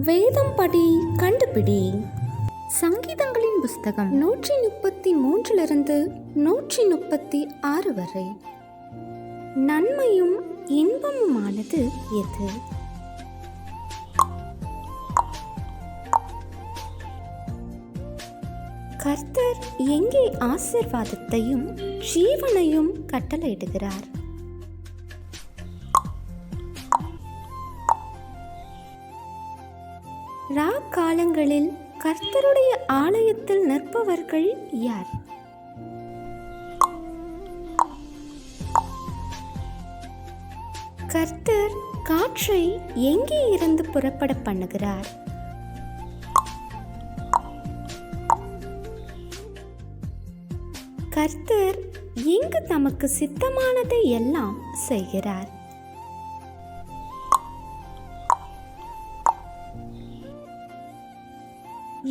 வேதம் படி கண்டுபிடி. சங்கீதங்களின் புஸ்தகம் 133 136 வரை. நன்மையும் இன்பமுமானது எது? கர்த்தர் எங்கே ஆசீர்வாதத்தையும் ஜீவனையும் கட்டளையிடுகிறார்? காலங்களில் கர்த்தருடைய ஆலயத்தில் நிற்பவர்கள் யார்? கர்த்தர் காற்றை எங்கே இருந்து புறப்பட பண்ணுகிறார்? கர்த்தர் எங்கு தமக்கு சித்தமானதை எல்லாம் செய்கிறார்?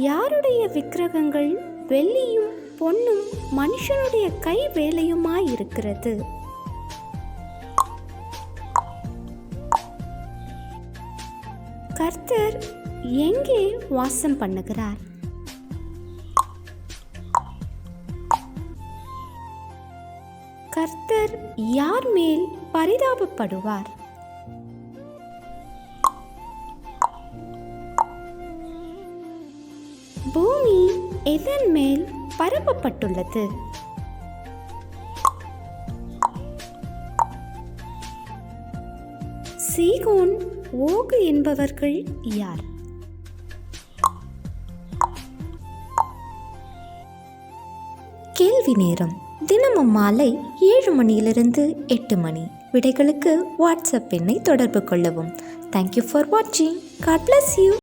யாருடைய விக்கிரகங்கள் வெள்ளியும் பொன்னும் மனுஷனுடைய கை வேலையுமாயிருக்கிறது? கர்த்தர் எங்கே வாசம் பண்ணுகிறார்? கர்த்தர் யார் மேல் பரிதாபப்படுவார்? பூமி எதன் மேல் பரப்பப்பட்டுள்ளது? சீகோன், ஓகு என்பவர்கள் யார்? கேள்வி நேரம் தினமும் மாலை 7 மணியிலிருந்து 8 மணி. விடைகளுக்கு வாட்ஸ்அப் எண்ணை தொடர்பு கொள்ளவும். தேங்க்யூ ஃபார் வாட்சிங். God bless you.